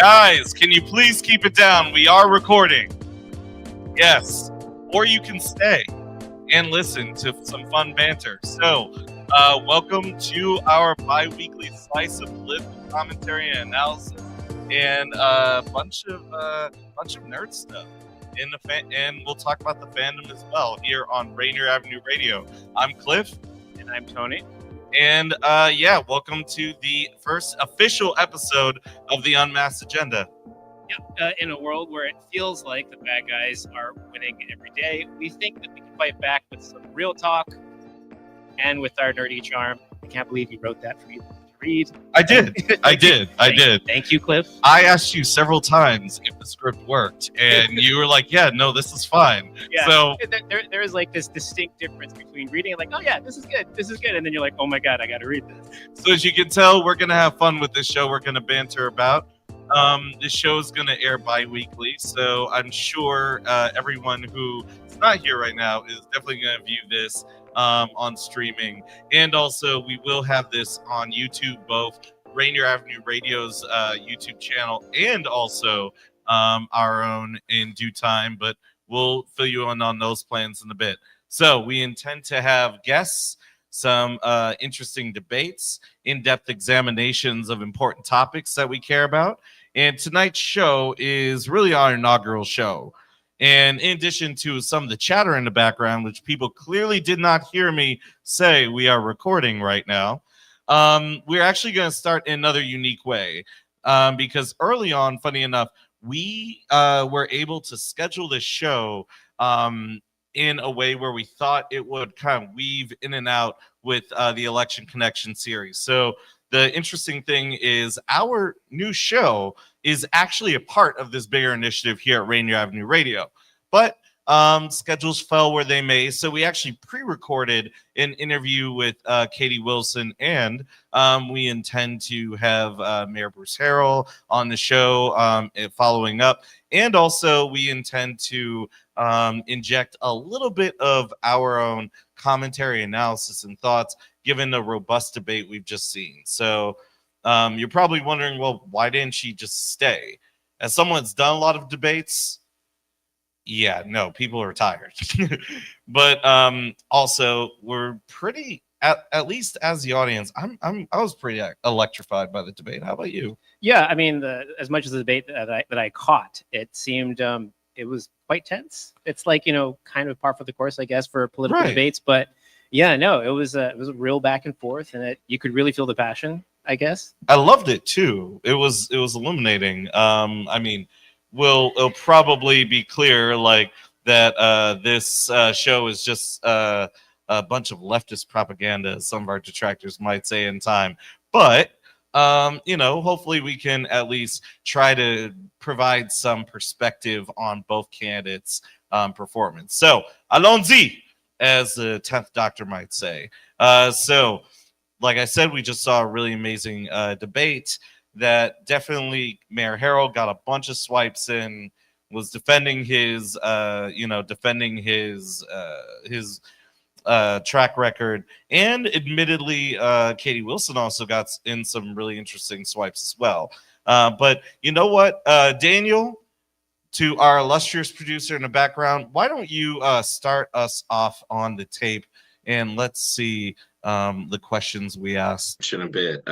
Guys, can you please keep it down? We are recording. Yes. Or you can stay and listen to some fun banter. So, welcome to our bi-weekly slice of political commentary and analysis, and a bunch of nerd stuff. And we'll talk about the fandom as well here on Rainier Avenue Radio. I'm Cliff. And I'm Tony. And welcome to the first official episode of the Unmasked Agenda. Yep. In a world where it feels like the bad guys are winning every day, we think that we can fight back with some real talk and with our nerdy charm. I can't believe you wrote that for me to read. I did. I did. Thank you, Cliff. I asked you several times if the script worked, and you were like, "Yeah, no, this is fine." Yeah. So there is like this distinct difference between reading it like, "Oh yeah, this is good," and then you're like, "Oh my god, I got to read this." So as you can tell, we're gonna have fun with this show. We're gonna banter about. This show is gonna air bi-weekly, so I'm sure everyone who is not here right now is definitely gonna view this on streaming, and also we will have this on YouTube, both Rainier Avenue Radio's YouTube channel and also our own in due time, but we'll fill you in on those plans in a bit. So we intend to have guests, some interesting debates, in-depth examinations of important topics that we care about, and tonight's show is really our inaugural show. And in addition to some of the chatter in the background, which people clearly did not hear me say we are recording right now, we're actually going to start in another unique way. Because early on, funny enough, we were able to schedule this show in a way where we thought it would kind of weave in and out with the Election Connection series. So the interesting thing is our new show is actually a part of this bigger initiative here at Rainier Avenue Radio. But schedules fell where they may, so we actually pre-recorded an interview with Katie Wilson, and we intend to have Mayor Bruce Harrell on the show following up. And also we intend to inject a little bit of our own commentary, analysis, and thoughts, given the robust debate we've just seen. So you're probably wondering, well, why didn't she just stay? As someone that's done a lot of debates, yeah, no, people are tired. But also, we're pretty, at least as the audience, I was pretty electrified by the debate. How about you? Yeah, I mean, as much as the debate that I caught, it seemed it was quite tense. It's like, kind of par for the course, I guess, for political debates. But yeah, no, it was a real back and forth, and you could really feel the passion, I guess. I loved it too. It was illuminating. I mean, it'll probably be clear like that this show is just a bunch of leftist propaganda, as some of our detractors might say in time. But hopefully we can at least try to provide some perspective on both candidates' performance. So, allons-y, as the 10th Doctor might say. So, like I said, we just saw a really amazing debate that definitely Mayor Harrell got a bunch of swipes in, was defending his track record, and admittedly, Katie Wilson also got in some really interesting swipes as well. But you know what, Daniel, to our illustrious producer in the background, why don't you start us off on the tape, and let's see the questions we asked. A bit.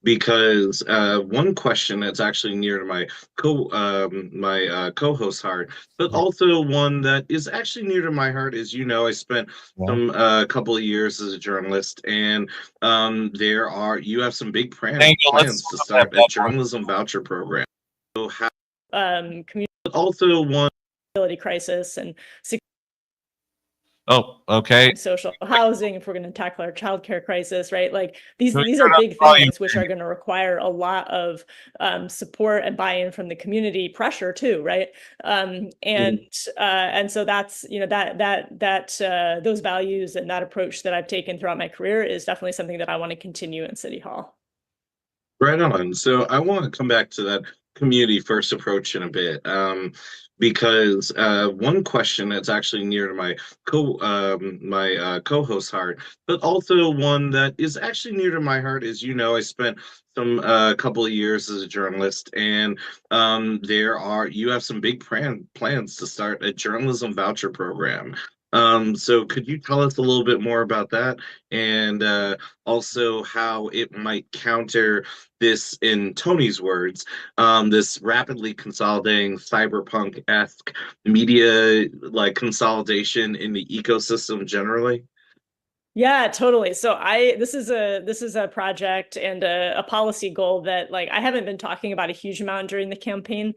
Because one question that's actually near to my co-host heart, but also one that is actually near to my heart is, I spent some couple of years as a journalist, and you have some big plans to start a journalism voucher program. So how community also one crisis and Oh, okay. social housing, if we're going to tackle our childcare crisis, right? Like these are big things which are going to require a lot of support and buy-in from the community, pressure too, right? And so that's that those values and that approach that I've taken throughout my career is definitely something that I want to continue in City Hall. Right on. So I want to come back to that community first approach in a bit. Because one question that's actually near to my co-host heart, but also one that is actually near to my heart is, I spent some couple of years as a journalist, and you have some big plans to start a journalism voucher program. So could you tell us a little bit more about that, and also how it might counter this, in Tony's words, this rapidly consolidating cyberpunk-esque media like consolidation in the ecosystem generally? Yeah, totally. So this is a project and a policy goal that, like, I haven't been talking about a huge amount during the campaign,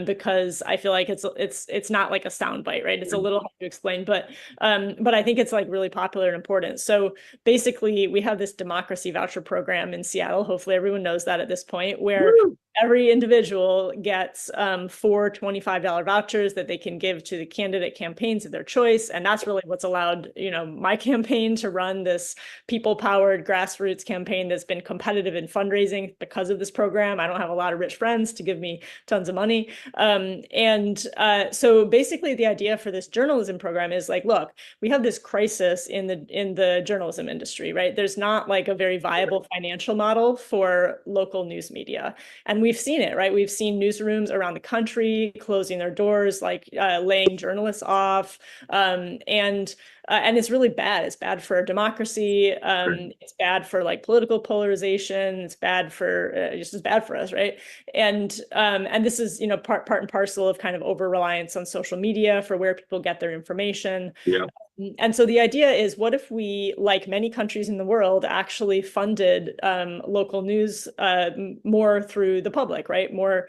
because I feel like it's not like a soundbite, right? It's a little hard to explain, but I think it's like really popular and important. So basically, we have this democracy voucher program in Seattle. Hopefully, everyone knows that at this point, where every individual gets 4 $25 vouchers that they can give to the candidate campaigns of their choice, and that's really what's allowed my campaign to run this people-powered grassroots campaign that's been competitive in fundraising because of this program. I don't have a lot of rich friends to give me tons of money. So basically the idea for this journalism program is like, look, we have this crisis in the journalism industry, right? There's not like a very viable financial model for local news media. And we've seen it, right? We've seen newsrooms around the country closing their doors, like laying journalists off. And it's really bad. It's bad for democracy. It's bad for like political polarization. It's bad for just as bad for us, right? And this is part and parcel of kind of over reliance on social media for where people get their information. Yeah. And so the idea is, what if we, like many countries in the world, actually funded local news more through the public, right? More,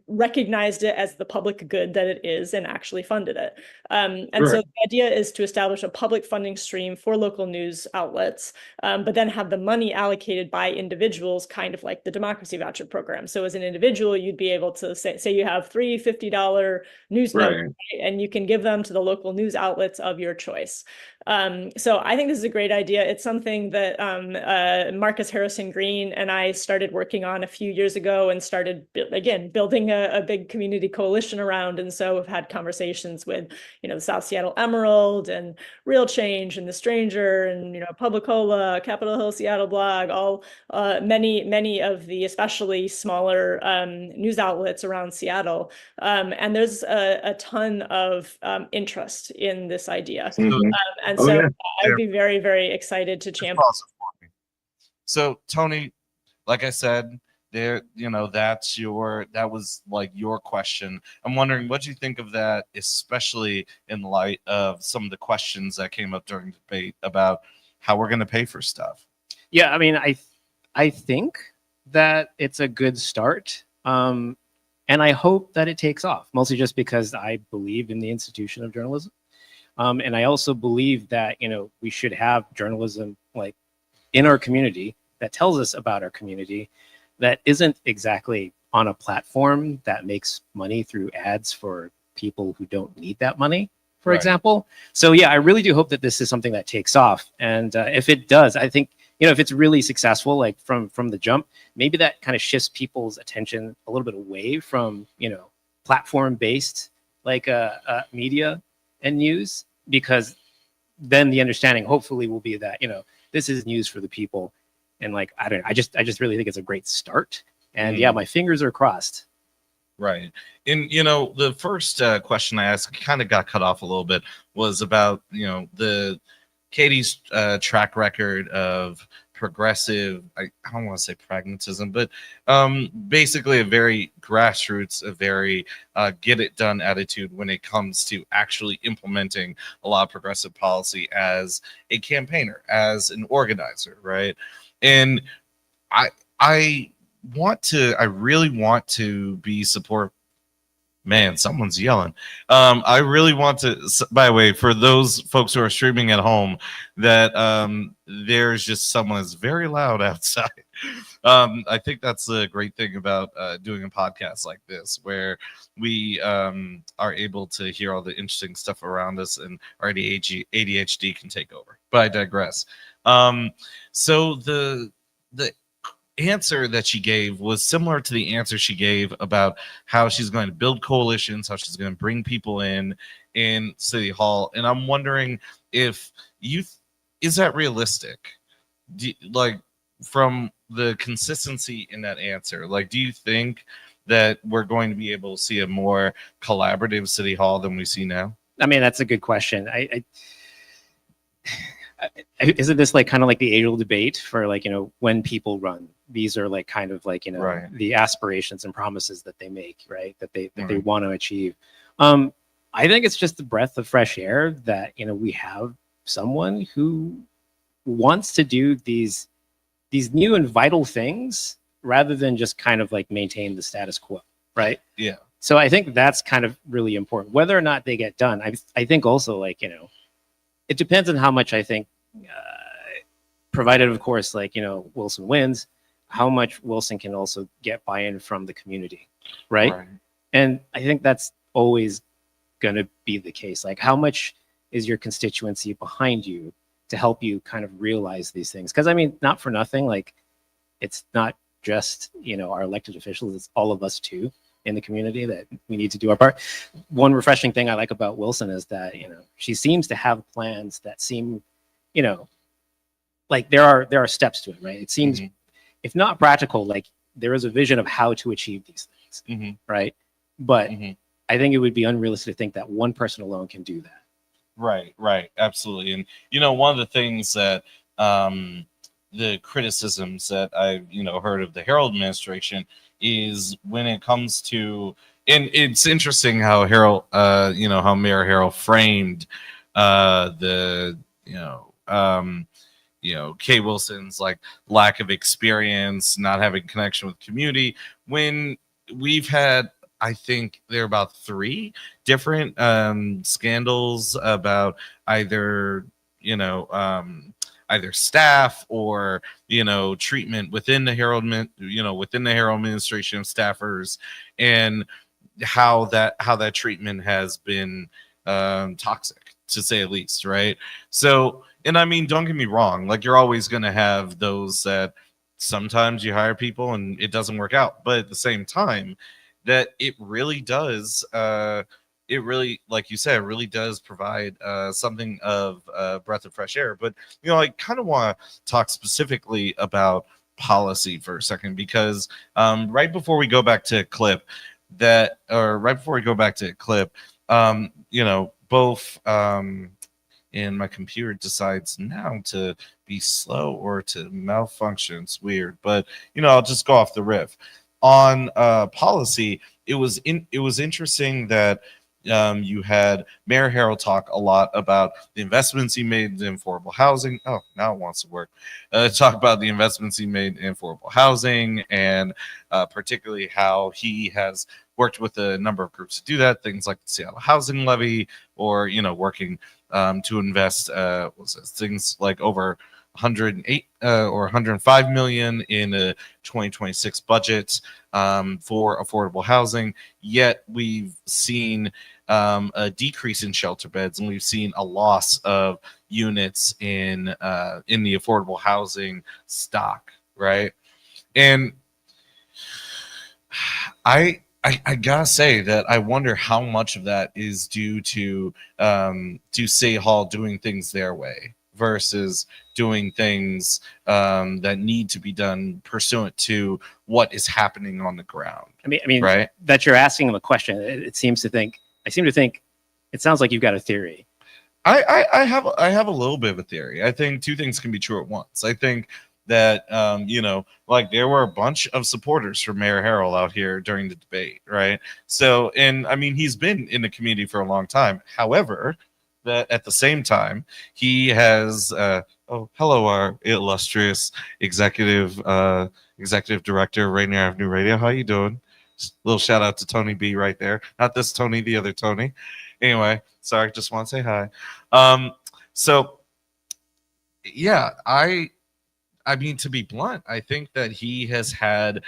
recognized it as the public good that it is and actually funded it. So the idea is to establish a public funding stream for local news outlets, but then have the money allocated by individuals, kind of like the democracy voucher program. So as an individual, you'd be able to say you have three $50 news notes, right? And you can give them to the local news outlets of your choice. So I think this is a great idea. It's something that Marcus Harrison Green and I started working on a few years ago, and started building a big community coalition around. And so we've had conversations with the South Seattle Emerald and Real Change and The Stranger and Publicola, Capitol Hill Seattle Blog, all many of the especially smaller news outlets around Seattle. And there's a ton of interest in this idea. And so I'd be very, very excited to champion. So Tony, like I said, that was like your question. I'm wondering, what do you think of that, especially in light of some of the questions that came up during the debate about how we're going to pay for stuff? Yeah, I mean, I think that it's a good start. And I hope that it takes off, mostly just because I believe in the institution of journalism. And I also believe that, we should have journalism like in our community that tells us about our community, that isn't exactly on a platform that makes money through ads for people who don't need that money, for example. So yeah, I really do hope that this is something that takes off. And if it does, I think, if it's really successful, like from the jump, maybe that kind of shifts people's attention a little bit away from, platform-based like media and news, because then the understanding hopefully will be that this is news for the people, and like I just really think it's a great start, and yeah, my fingers are crossed. Right. And the first question I asked kind of got cut off a little bit, was about the Katie's track record of progressive, I don't want to say pragmatism, but basically a very grassroots, a very get it done attitude when it comes to actually implementing a lot of progressive policy as a campaigner, as an organizer, right? And I really want to be support. Man, someone's yelling. I really want to, by the way, for those folks who are streaming at home, that there's just someone that's very loud outside. I think that's the great thing about doing a podcast like this, where we are able to hear all the interesting stuff around us, and our ADHD can take over. But I digress. So the answer that she gave was similar to the answer she gave about how she's going to build coalitions, how she's going to bring people in City Hall. And I'm wondering if is that realistic? Like, from the consistency in that answer, like, do you think that we're going to be able to see a more collaborative City Hall than we see now? I mean, that's a good question. Isn't this like kind of like the age-old debate for, like, when people run? These are like kind of like, right, the aspirations and promises that they make, right? That they right, want to achieve. I think it's just the breath of fresh air that, we have someone who wants to do these new and vital things rather than just kind of like maintain the status quo, right? Yeah. So I think that's kind of really important. Whether or not they get done, I think also, like, it depends on how much, I think, provided, of course, like, Wilson wins, how much Wilson can also get buy-in from the community, right? And I think that's always going to be the case. Like, how much is your constituency behind you to help you kind of realize these things? Because, I mean, not for nothing, like, it's not just, our elected officials, it's all of us too in the community that we need to do our part. One refreshing thing I like about Wilson is that, she seems to have plans that seem, like there are steps to it, right? It seems, if not practical, like there is a vision of how to achieve these things, right? But I think it would be unrealistic to think that one person alone can do that. Right, absolutely. And one of the things that the criticisms that I've heard of the Herald administration is when it comes to, and it's interesting how Harold, how Mayor Harold framed the Kay Wilson's like lack of experience, not having connection with community, when we've had, I think there are about 3 different scandals about either staff or treatment within the Herald administration of staffers, and how that treatment has been toxic, to say at least, right? So, and I mean, don't get me wrong, like, you're always going to have those that sometimes you hire people and it doesn't work out, but at the same time, that it really does, like you said, it really does provide something of breath of fresh air. But I kind of want to talk specifically about policy for a second, because right before we go back to clip, both and my computer decides now to be slow or to malfunction. It's weird, but I'll just go off the riff on policy. It was interesting that you had Mayor Harold talk a lot about the investments he made in affordable housing. Oh, now it wants to work. Talk about the investments he made in affordable housing, and particularly how he has worked with a number of groups to do that. Things like the Seattle Housing Levy, or to invest things like over 108 or 105 million in a 2026 budget for affordable housing. Yet we've seen a decrease in shelter beds, and we've seen a loss of units in the affordable housing stock, right? And I gotta say that I wonder how much of that is due to City Hall doing things their way versus doing things that need to be done pursuant to what is happening on the ground. I mean, right? That you're asking him a question. I seem to think. It sounds like you've got a theory. I have a little bit of a theory. I think 2 things can be true at once. I think that like there were a bunch of supporters for Mayor Harold out here during the debate, right? So, and I mean, he's been in the community for a long time. However, that at the same time, he has hello, our illustrious executive director, Rainier Avenue Radio. How you doing? Just a little shout out to Tony B right there. Not this Tony, the other Tony. Anyway, sorry, just want to say hi. So yeah, I mean, to be blunt, I think that he has had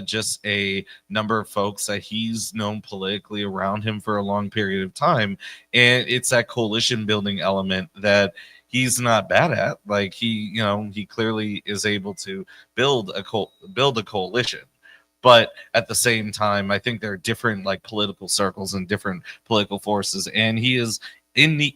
just a number of folks that he's known politically around him for a long period of time. And it's that coalition building element that he's not bad at. Like he clearly is able to build a coalition. But at the same time, I think there are different like political circles and different political forces, and he is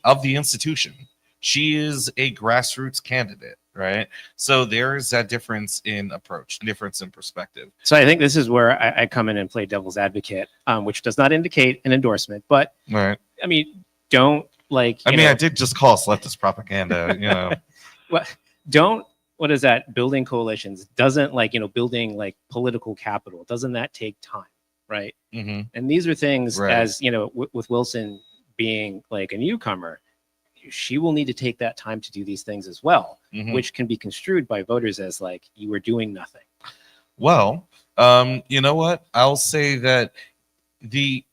of the institution. She is a grassroots candidate, right? So there's that difference in approach, difference in perspective. So I think this is where I come in and play devil's advocate, which does not indicate an endorsement, but right. I mean, don't like. I did just call us leftist propaganda, Well, don't. What is that? Building coalitions doesn't building like political capital. Doesn't that take time, right? Mm-hmm. And these are things right. as with Wilson being like a newcomer, she will need to take that time to do these things as well, mm-hmm. which can be construed by voters as like you were doing nothing. Well, you know what? I'll say that the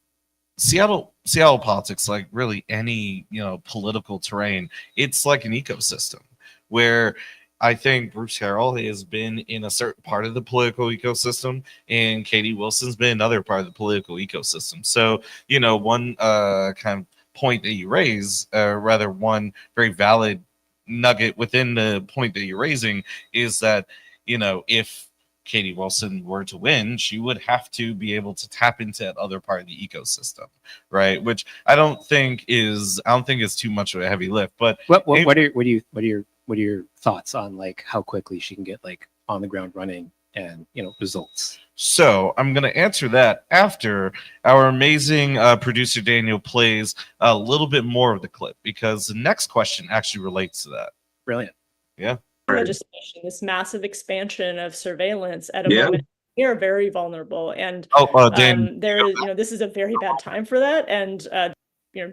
Seattle politics, like really any political terrain, it's like an ecosystem where I think Bruce Harrell has been in a certain part of the political ecosystem, and Katie Wilson's been another part of the political ecosystem. So, one kind of point that you raise, rather one very valid nugget within the point that you're raising, is that, if Katie Wilson were to win, she would have to be able to tap into that other part of the ecosystem, right? Which I don't think is too much of a heavy lift. But what are your thoughts on like how quickly she can get like on the ground running and results? So I'm going to answer that after our amazing producer Daniel plays a little bit more of the clip, because the next question actually relates to that. Brilliant. Yeah. Legislation, this massive expansion of surveillance at a moment we are very vulnerable, and there is this is a very bad time for that, and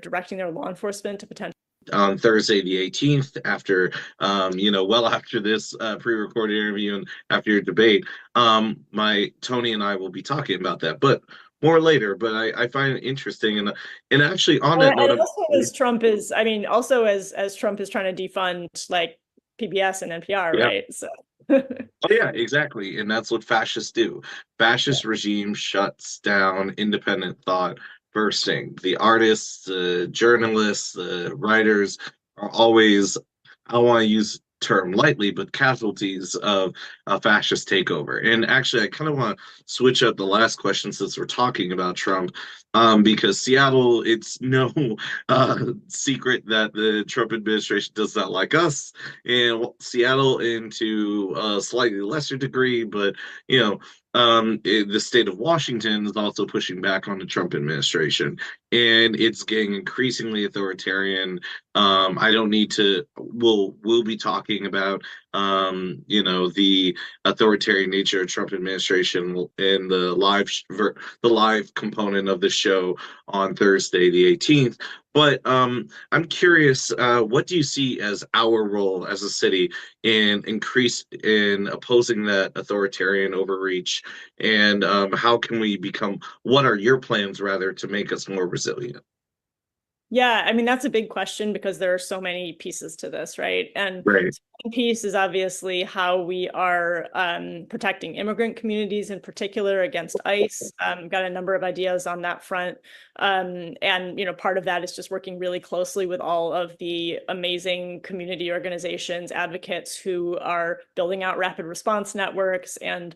directing their law enforcement to potentially on Thursday the 18th, after well after this pre-recorded interview and after your debate, my Tony and I will be talking about that, but more later. But I find it interesting, and actually on that note, also as Trump is trying to defund like PBS and NPR, right? So yeah, exactly, and that's what fascists do. Fascist regime shuts down independent thought first thing. The artists, the journalists, the writers are always, I don't want to use term lightly, but casualties of a fascist takeover. And actually, I kind of want to switch up the last question since we're talking about Trump, because Seattle, it's no secret that the Trump administration does not like us, and Seattle, and to a slightly lesser degree, but the state of Washington is also pushing back on the Trump administration, and it's getting increasingly authoritarian. I don't need to. We'll be talking about the authoritarian nature of Trump administration in the live component of the show on Thursday the 18th. But I'm curious, what do you see as our role as a city in opposing that authoritarian overreach, and how can we what are your plans rather to make us more resilient? Yeah, I mean, that's a big question because there are so many pieces to this, right? And one piece is obviously how we are protecting immigrant communities in particular against ICE. Got a number of ideas on that front. And, part of that is just working really closely with all of the amazing community organizations, advocates who are building out rapid response networks and,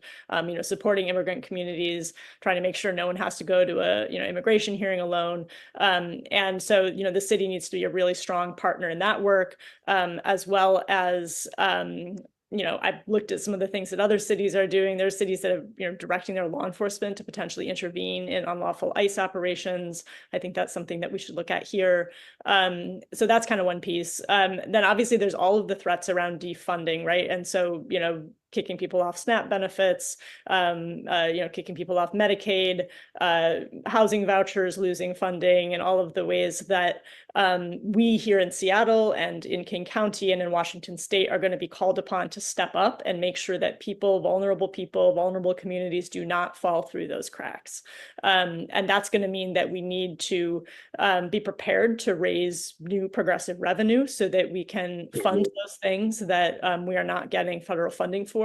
supporting immigrant communities, trying to make sure no one has to go to a, immigration hearing alone. And so, the city needs to be a really strong partner in that work, as well as, I've looked at some of the things that other cities are doing. There's cities that are, directing their law enforcement to potentially intervene in unlawful ICE operations. I think that's something that we should look at here. So that's kind of one piece. Then obviously there's all of the threats around defunding, right? And so, kicking people off SNAP benefits, kicking people off Medicaid, housing vouchers, losing funding, and all of the ways that we here in Seattle and in King County and in Washington State are going to be called upon to step up and make sure that vulnerable communities do not fall through those cracks. And that's going to mean that we need to be prepared to raise new progressive revenue so that we can fund those things that we are not getting federal funding for.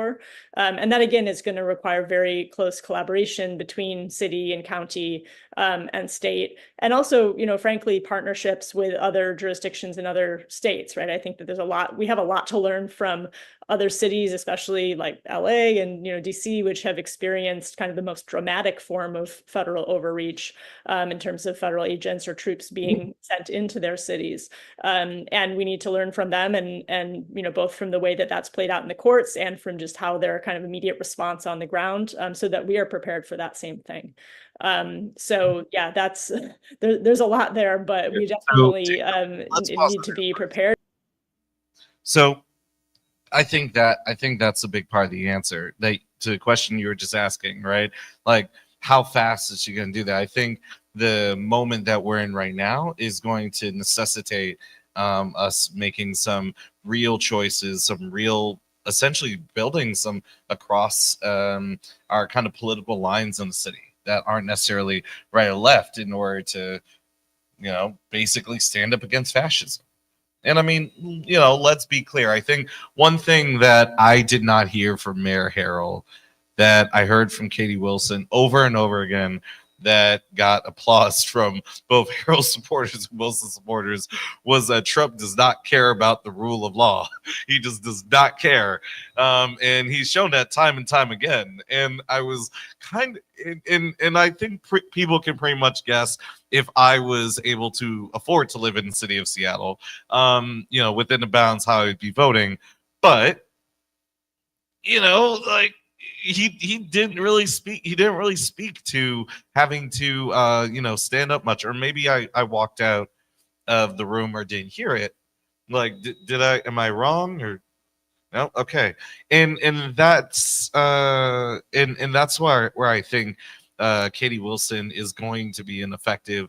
And that, again, is going to require very close collaboration between city and county and state, and also, frankly, partnerships with other jurisdictions in other states, right? I think that we have a lot to learn from other cities, especially like LA and DC, which have experienced kind of the most dramatic form of federal overreach in terms of federal agents or troops being sent into their cities. And we need to learn from them, and both from the way that that's played out in the courts and from just how their kind of immediate response on the ground, so that we are prepared for that same thing. So yeah, there's a lot there, but we definitely need to be prepared. So I think that's a big part of the answer to the question you were just asking, right? Like, how fast is she going to do that? I think the moment that we're in right now is going to necessitate us making some real choices, essentially building some across our kind of political lines in the city that aren't necessarily right or left, in order to, basically stand up against fascism. And I mean, let's be clear. I think one thing that I did not hear from Mayor Harrell, that I heard from Katie Wilson over and over again, that got applause from both Harrell supporters and Wilson supporters, was that Trump does not care about the rule of law. He just does not care. And he's shown that time and time again. And I was and I think people can pretty much guess, if I was able to afford to live in the city of Seattle, within the bounds, how I'd be voting. But, like, he didn't really speak. He didn't really speak to having to, stand up much. Or maybe I walked out of the room or didn't hear it. Like, am I wrong? Or no? Okay. And that's and that's where I think Katie Wilson is going to be an effective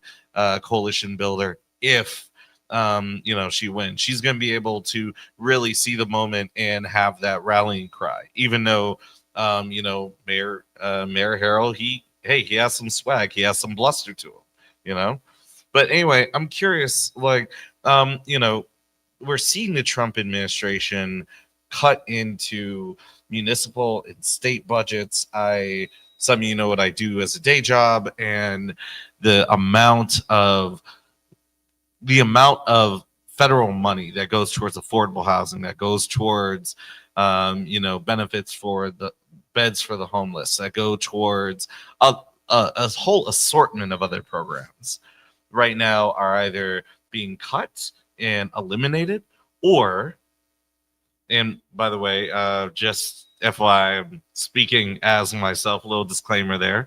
coalition builder if she wins. She's going to be able to really see the moment and have that rallying cry, even though Mayor Harrell, he has some swag, he has some bluster to him, But anyway, I'm curious, like, we're seeing the Trump administration cut into municipal and state budgets. Some of you know what I do as a day job, and the amount of federal money that goes towards affordable housing, that goes towards benefits for the beds for the homeless, that go towards a whole assortment of other programs right now, are either being cut and eliminated, or, and by the way, just FYI, I'm speaking as myself, a little disclaimer there,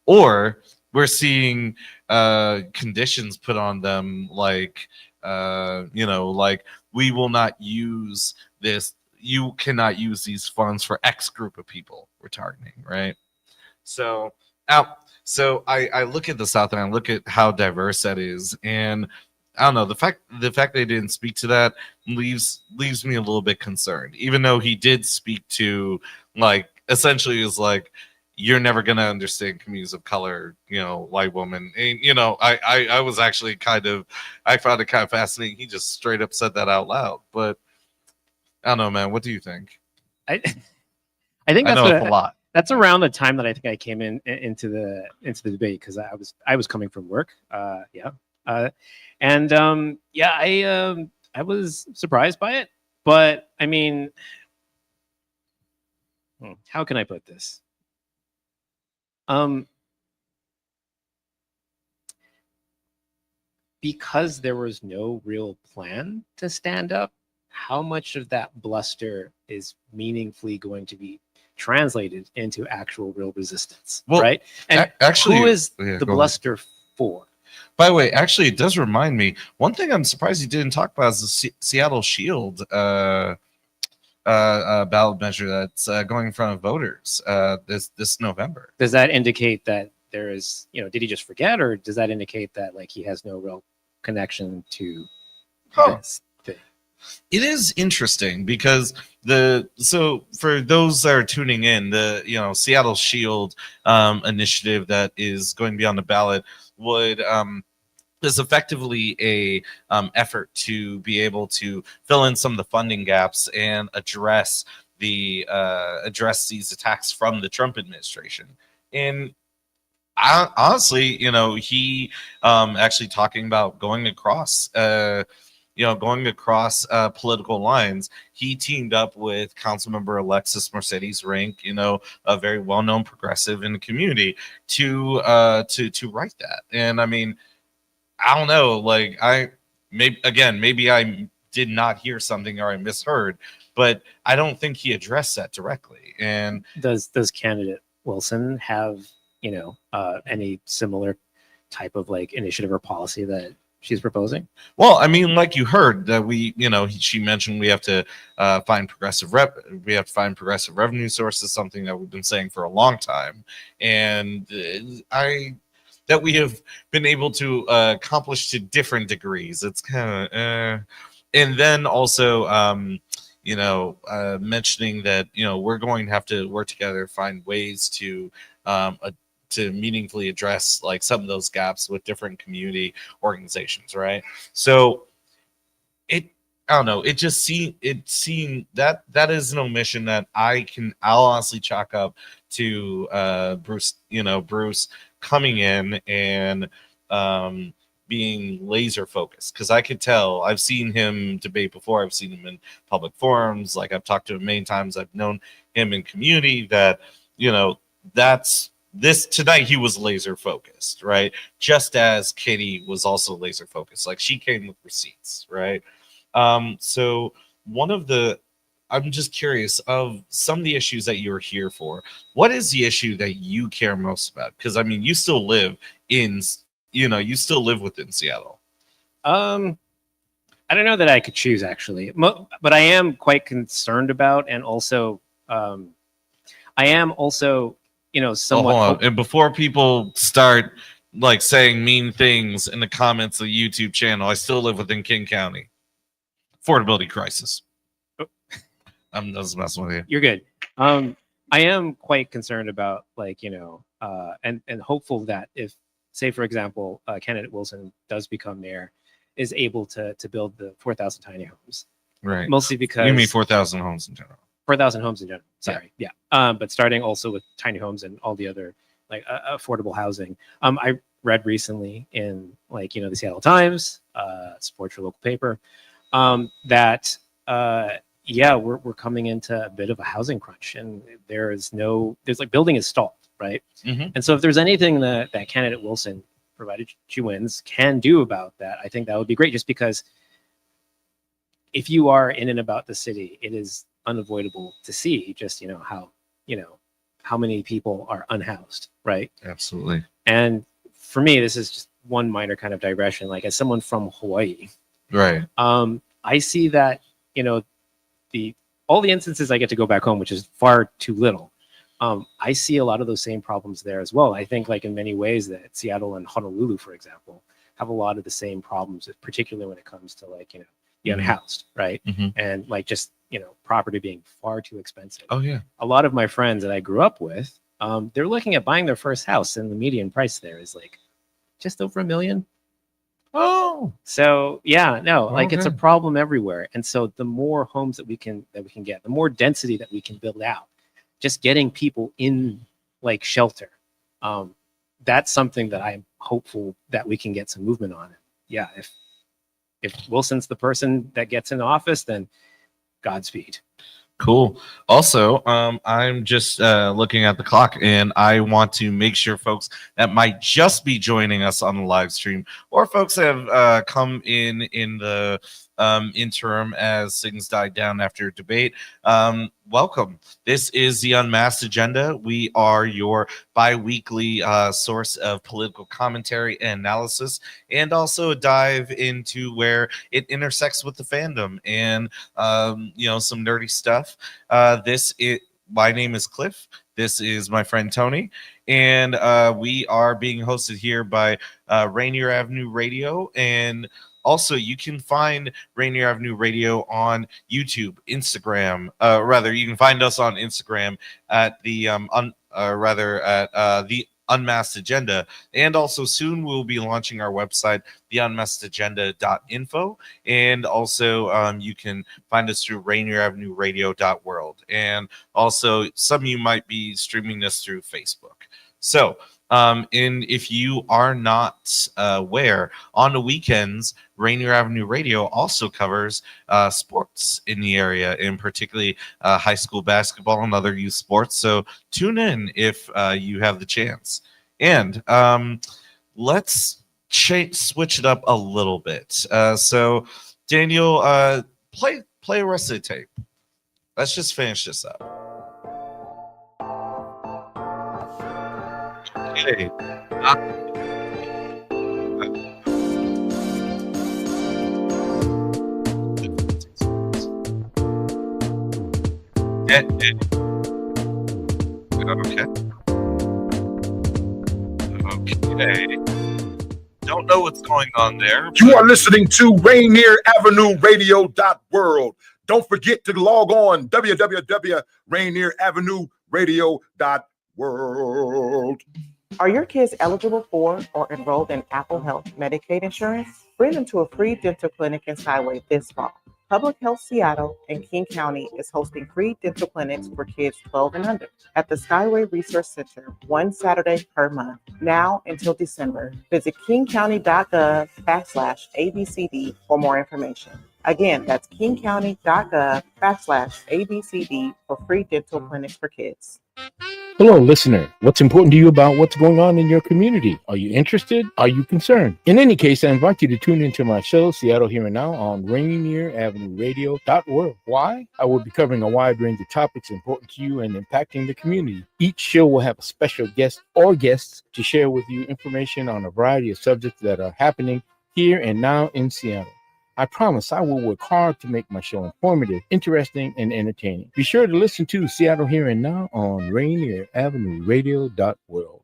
or we're seeing conditions put on them, like, like, we will not use this. You cannot use these funds for X group of people we're targeting, right? So I look at the South and I look at how diverse that is, and I don't know, the fact they didn't speak to that leaves me a little bit concerned. Even though he did speak to, like, essentially is like, you're never gonna understand communities of color, white woman. And I was actually I found it kind of fascinating. He just straight up said that out loud. But I don't know, man. What do you think? I think that's a lot. That's around the time that I think I came into the debate, because I was coming from work. I was surprised by it. But I mean, how can I put this? Because there was no real plan to stand up, how much of that bluster is meaningfully going to be translated into actual real resistance, right? And actually, who is the bluster for? By the way, actually, it does remind me, one thing I'm surprised you didn't talk about is the Seattle Shield ballot measure that's going in front of voters this November. Does that indicate that there is, did he just forget, or does that indicate that, like, he has no real connection to this thing? It is interesting because so for those that are tuning in, the Seattle Shield initiative that is going to be on the ballot is effectively a effort to be able to fill in some of the funding gaps and address these attacks from the Trump administration. And honestly, he actually talking about going across political lines. He teamed up with Councilmember Alexis Mercedes Rink, a very well-known progressive in the community, to write that. And I mean, I don't know, like maybe I did not hear something or I misheard, but I don't think he addressed that directly. And does candidate Wilson have any similar type of like initiative or policy that she's proposing? Well, I mean, like you heard that she mentioned we have to find progressive revenue sources, something that we've been saying for a long time, and that we have been able to accomplish to different degrees. It's kind of, and then also, mentioning that we're going to have to work together, find ways to meaningfully address like some of those gaps with different community organizations, right? So I don't know. It just seemed that is an omission that I'll honestly chalk up to Bruce. Bruce coming in and being laser focused, because I could tell. I've seen him debate before. I've seen him in public forums. Like I've talked to him many times. I've known him in community. That this tonight he was laser focused, right? Just as Katie was also laser focused. Like she came with receipts, right? So I'm just curious of some of the issues that you're here for. What is the issue that you care most about? Because I mean, you still live within Seattle. I don't know that I could choose actually, but I am quite concerned about, and also, I am also, somewhat. Hold on. And before people start like saying mean things in the comments of the YouTube channel, I still live within King County. Affordability crisis. I'm just messing with you. You're good. I am quite concerned about and hopeful that if, say for example, candidate Wilson does become mayor, is able to build the 4,000 tiny homes. Right. Mostly because you mean 4,000 homes in general. 4,000 homes in general. Sorry. Yeah. But starting also with tiny homes and all the other affordable housing. I read recently in the Seattle Times, support your local paper, that we're coming into a bit of a housing crunch, and there's building is stalled, right? Mm-hmm. And so if there's anything that candidate Wilson, provided she wins, can do about that, I think that would be great. Just because if you are in and about the city, it is unavoidable to see just how many people are unhoused, right? Absolutely. And for me, this is just one minor kind of digression. Like as someone from Hawaii, right? I see that all the instances I get to go back home, which is far too little. I see a lot of those same problems there as well. I think in many ways that Seattle and Honolulu, for example, have a lot of the same problems, particularly when it comes to the unhoused, right? Mm-hmm. And property being far too expensive. Oh yeah. A lot of my friends that I grew up with, they're looking at buying their first house, and the median price there is just over $1 million. Oh, so yeah, no, okay. It's a problem everywhere. And so the more homes that we can get, the more density that we can build out, just getting people in shelter, that's something that I'm hopeful that we can get some movement on. Yeah, if Wilson's the person that gets in office, then Godspeed. Cool. Also, I'm just looking at the clock, and I want to make sure folks that might just be joining us on the live stream, or folks that have come in the interim as things died down after debate, welcome. This is the Unmasked Agenda. We are your bi-weekly source of political commentary and analysis, and also a dive into where it intersects with the fandom and some nerdy stuff. My name is Cliff. This is my friend Tony, and we are being hosted here by Rainier Avenue Radio. And also, you can find Rainier Avenue Radio on YouTube, Instagram. You can find us on Instagram at the the Unmasked Agenda, and also soon we'll be launching our website, theunmaskedagenda.info, and also you can find us through RainierAvenueRadio.world, and also some of you might be streaming this through Facebook. So And if you are not aware, on the weekends, Rainier Avenue Radio also covers sports in the area, and particularly high school basketball and other youth sports. So tune in if you have the chance. And let's switch it up a little bit. So Daniel, play the rest of the tape. Let's just finish this up. Okay. Okay. Don't know what's going on there. You are listening to Rainier Avenue Radio.world. Don't forget to log on www.rainieravenue.radio.world. Are your kids eligible for or enrolled in Apple Health Medicaid insurance? Bring them to a free dental clinic in Skyway this fall. Public Health Seattle and King County is hosting free dental clinics for kids 12 and under at the Skyway Resource Center one Saturday per month, now until December. Visit kingcounty.gov/ABCD for more information. Again, that's kingcounty.gov/ABCD for free dental clinics for kids. Hello, listener. What's important to you about what's going on in your community? Are you interested? Are you concerned? In any case, I invite you to tune into my show, Seattle Here and Now, on Rainier Avenue Radio.world. Why? I will be covering a wide range of topics important to you and impacting the community. Each show will have a special guest or guests to share with you information on a variety of subjects that are happening here and now in Seattle. I promise I will work hard to make my show informative, interesting, and entertaining. Be sure to listen to Seattle Here and Now on Rainier Avenue Radio.world.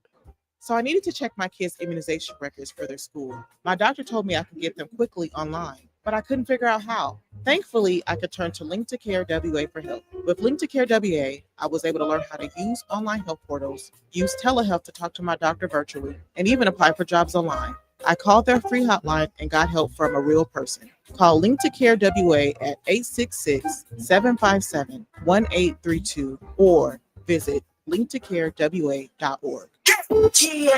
So I needed to check my kids' immunization records for their school. My doctor told me I could get them quickly online, but I couldn't figure out how. Thankfully, I could turn to Link to Care WA for help. With Link to Care WA, I was able to learn how to use online health portals, use telehealth to talk to my doctor virtually, and even apply for jobs online. I called their free hotline and got help from a real person. Call Link to Care WA at 866-757-1832 or visit linktocarewa.org. Hey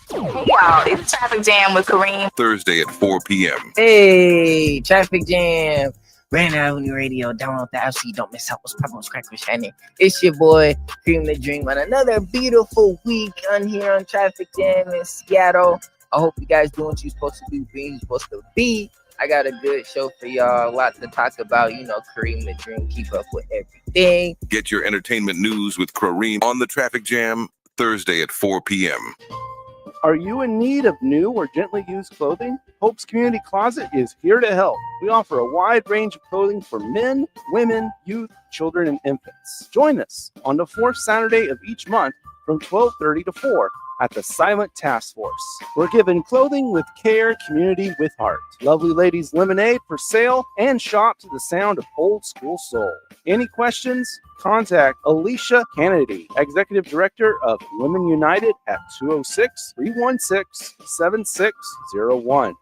y'all, it's Traffic Jam with Kareem. Thursday at 4 p.m. Hey, Traffic Jam. Rainier Avenue Radio. Download the app so you don't miss out what's popping with Crackers Shining. It's your boy, Cream the Dream, on another beautiful week on here on Traffic Jam in Seattle. I hope you guys doing what you're supposed to do, being you're supposed to be. I got a good show for y'all. A lot to talk about. You know, Kareem the Dream, keep up with everything. Get your entertainment news with Kareem on the Traffic Jam, Thursday at 4 p.m. Are you in need of new or gently used clothing? Hope's Community Closet is here to help. We offer a wide range of clothing for men, women, youth, children, and infants. Join us on the fourth Saturday of each month from 12:30 to 4 at the Silent Task Force. We're giving clothing with care, community with heart. Lovely Ladies Lemonade for sale, and shop to the sound of old school soul. Any questions? Contact Alicia Kennedy, Executive Director of Women United at 206-316-7601.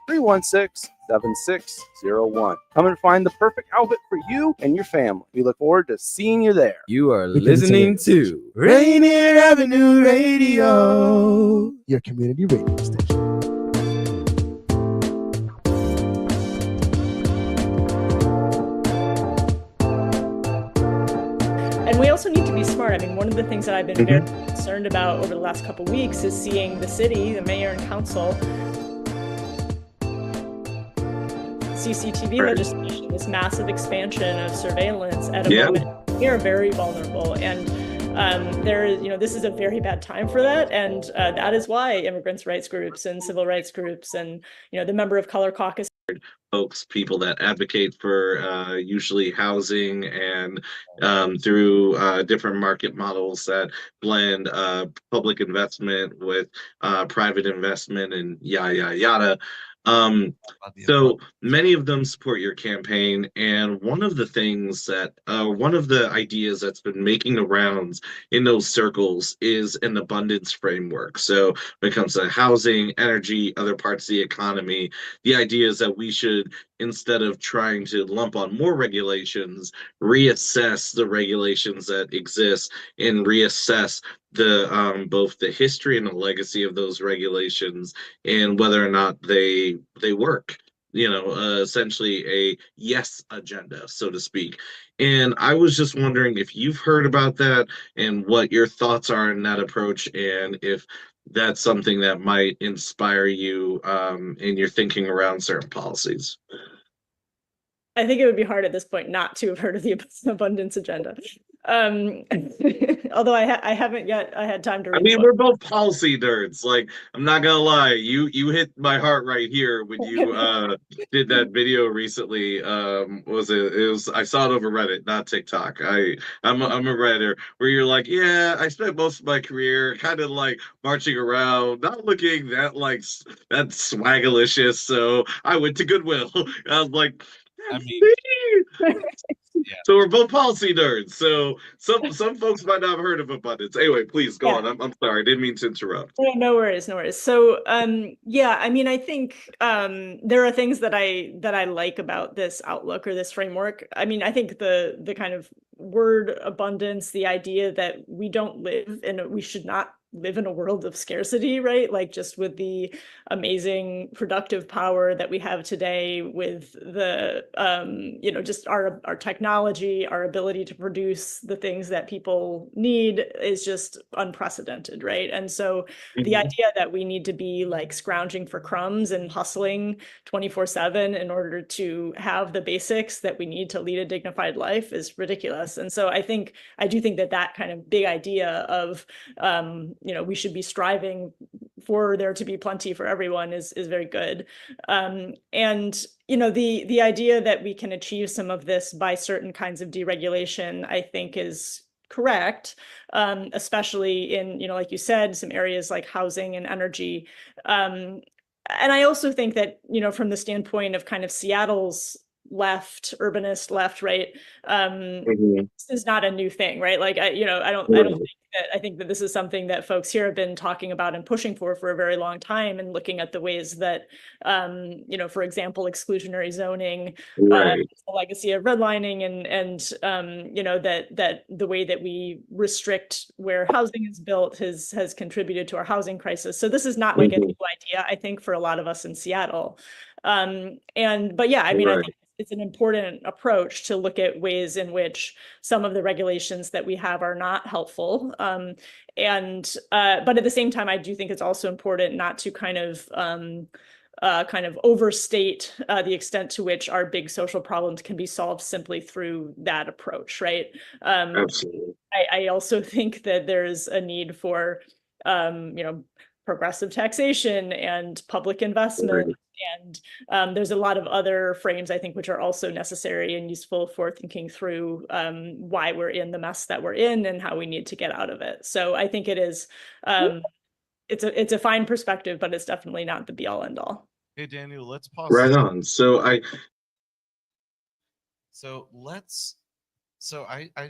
206-316-7601. Come and find the perfect outfit for you and your family. We look forward to seeing you there. You are listening to Rainier Avenue Radio, your community radio station. And we also need to be smart. I mean, one of the things that I've been very concerned about over the last couple of weeks is seeing the city, the mayor and council, CCTV legislation, this massive expansion of surveillance at a moment we are very vulnerable. And this is a very bad time for that. And that is why immigrants' rights groups and civil rights groups and, the Member of Color Caucus folks, people that advocate for usually housing and through different market models that blend public investment with private investment and yada, yada. So many of them support your campaign, and one of the things that one of the ideas that's been making the rounds in those circles is an abundance framework. So when it comes to housing, energy, other parts of the economy, the idea is that we should, instead of trying to lump on more regulations, reassess the regulations that exist and reassess the both the history and the legacy of those regulations and whether or not they work. Essentially a yes agenda, so to speak. And I was just wondering if you've heard about that and what your thoughts are in that approach, and if that's something that might inspire you in your thinking around certain policies. I think it would be hard at this point not to have heard of the abundance agenda. Although I haven't yet had time to read. I mean, we're both policy nerds. Like, I'm not gonna lie, you hit my heart right here when you did that video recently. I saw it over Reddit, not TikTok. I'm a Redditor, where you're like, yeah, I spent most of my career kind of like marching around, not looking that that swagalicious. So I went to Goodwill. I was like, I mean, yeah. So we're both policy nerds. So some folks might not have heard of abundance. Anyway, please go on. I'm sorry, I didn't mean to interrupt. Yeah, no worries. So yeah, I mean, I think there are things that I like about this outlook or this framework. I mean, I think the kind of word abundance, the idea that we should not live in a world of scarcity, right? Like, just with the amazing productive power that we have today, with the just our technology, our ability to produce the things that people need is just unprecedented, right? And so the idea that we need to be like scrounging for crumbs and hustling 24/7 in order to have the basics that we need to lead a dignified life is ridiculous. And so I do think that kind of big idea of we should be striving for there to be plenty for everyone is very good. And the idea that we can achieve some of this by certain kinds of deregulation, I think, is correct, especially in, like you said, some areas like housing and energy. And I also think that, from the standpoint of kind of Seattle's urbanist left, right? This is not a new thing, right? Like, I think that this is something that folks here have been talking about and pushing for a very long time, and looking at the ways that, for example, exclusionary zoning, the legacy of redlining, and that the way that we restrict where housing is built has contributed to our housing crisis. So this is not like a new idea, I think, for a lot of us in Seattle. But yeah, I mean, I think it's an important approach to look at ways in which some of the regulations that we have are not helpful. But at the same time, I do think it's also important not to kind of overstate the extent to which our big social problems can be solved simply through that approach, right? Absolutely. I also think that there's a need for, progressive taxation and public investment. And there's a lot of other frames, I think, which are also necessary and useful for thinking through why we're in the mess that we're in and how we need to get out of it. So I think it is, it's a fine perspective, but it's definitely not the be all end all. Hey, Daniel, let's pause. Right on. So I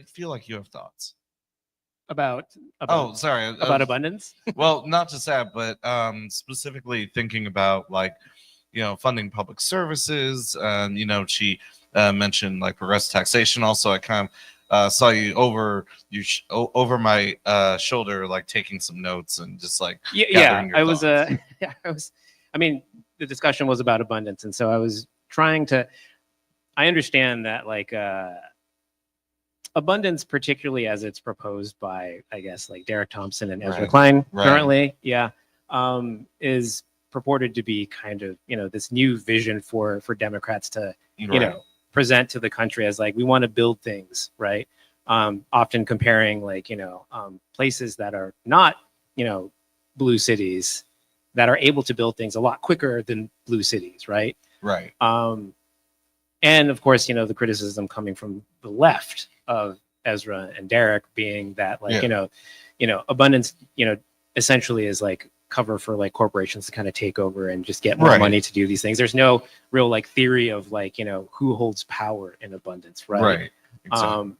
feel like you have thoughts. About abundance. Well, not just that, but specifically thinking about funding public services. She mentioned like progressive taxation. Also, I kind of saw you over my shoulder, like taking some notes and just like I was. I mean, the discussion was about abundance, and so I was trying to. I understand that abundance, particularly as it's proposed by, I guess, like Derek Thompson and Ezra Klein currently, is purported to be kind of, this new vision for Democrats to, present to the country as like, we want to build things, right? Often comparing places that are not, blue cities that are able to build things a lot quicker than blue cities, right? Right. And of course, the criticism coming from the left of Ezra and Derek being that abundance, essentially is like cover for like corporations to kind of take over and just get more money to do these things. There's no real like theory of who holds power in abundance, right? Right. Exactly.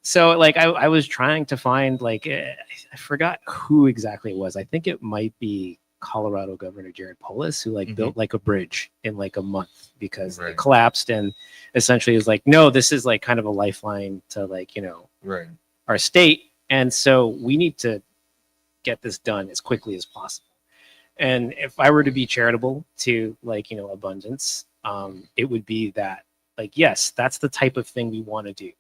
So I was trying to find I forgot who exactly it was. I think it might be Colorado Governor Jared Polis, who built a bridge in a month because it collapsed, and essentially is no, this is kind of a lifeline to our state, And so we need to get this done as quickly as possible. And if I were to be charitable to abundance, it would be that yes, that's the type of thing we want to do.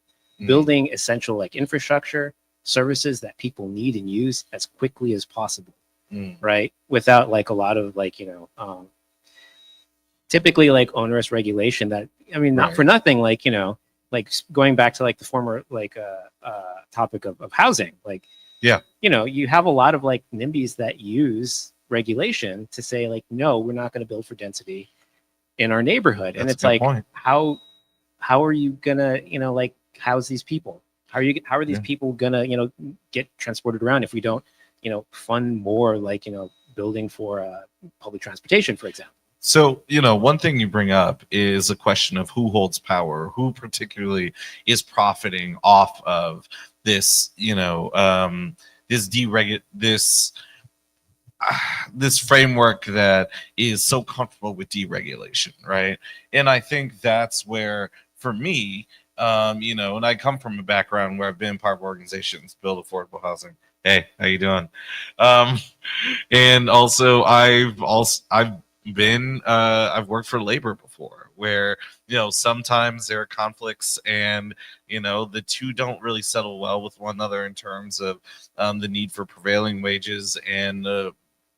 Building essential infrastructure, services that people need and use as quickly as possible, right? Without a lot of typically onerous regulation that, not for nothing, going back to the former topic of housing, you have a lot of NIMBYs that use regulation to say no, we're not going to build for density in our neighborhood. And it's how are you gonna house these people? How are these people gonna get transported around if we don't fund more building for public transportation, for example? So, one thing you bring up is a question of who holds power, who particularly is profiting off of this, this framework that is so comfortable with deregulation, right? And I think that's where, for me, and I come from a background where I've been part of organizations, build affordable housing. Hey, how you doing? And also I've worked for labor before, where sometimes there are conflicts, and the two don't really settle well with one another in terms of the need for prevailing wages and the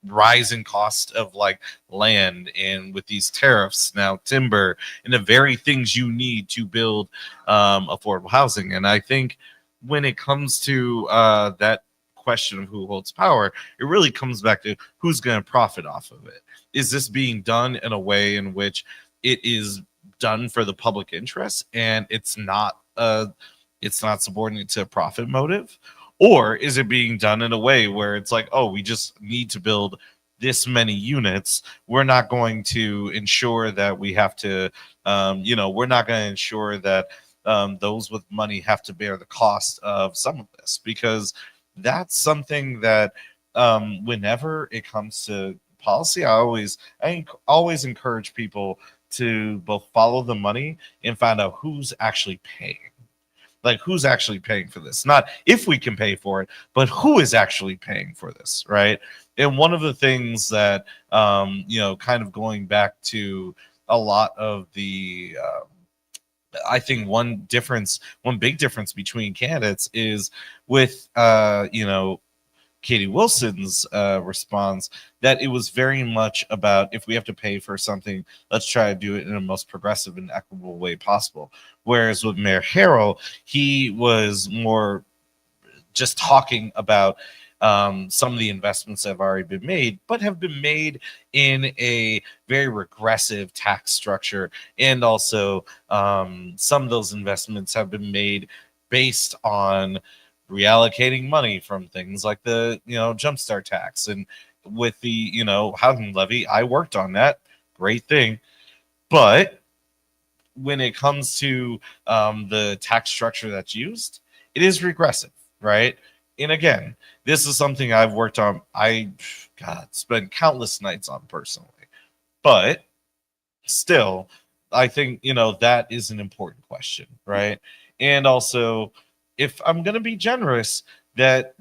rising cost of land, and with these tariffs now, timber, and the very things you need to build affordable housing. And I think when it comes to that question of who holds power, it really comes back to who's going to profit off of it. Is this being done in a way in which it is done for the public interest and it's not subordinate to a profit motive? Or is it being done in a way where it's we just need to build this many units. We're not going to ensure that we have to, we're not going to ensure that those with money have to bear the cost of some of this, because that's something that whenever it comes to policy, I always encourage people to both follow the money and find out who's actually paying. Who's actually paying for this? Not if we can pay for it, but who is actually paying for this, right? And one of the things that, kind of going back to a lot of the, I think one big difference between candidates is with, Katie Wilson's response, that it was very much about, if we have to pay for something, let's try to do it in the most progressive and equitable way possible. Whereas with Mayor Harrell, he was more just talking about some of the investments that have already been made, but have been made in a very regressive tax structure. And also some of those investments have been made based on reallocating money from things like the jumpstart tax, and with the housing levy. I worked on that, great thing. But when it comes to the tax structure that's used, it is regressive, right? And again, this is something I've worked on. Spent countless nights on personally, but still, I think that is an important question, right? And also, if I'm going to be generous, that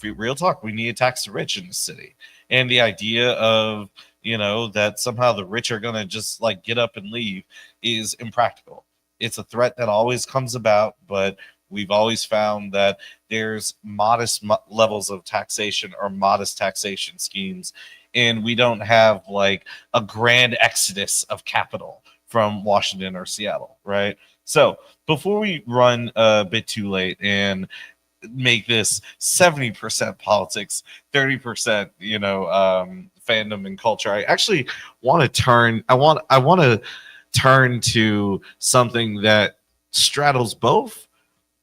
real talk, we need a tax the rich in the city. And the idea of, that somehow the rich are going to just get up and leave is impractical. It's a threat that always comes about, but we've always found that there's modest levels of taxation or modest taxation schemes. And we don't have a grand exodus of capital from Washington or Seattle, right? So before we run a bit too late and make this 70% politics, 30%, fandom and culture, I actually want to turn. I want to turn to something that straddles both,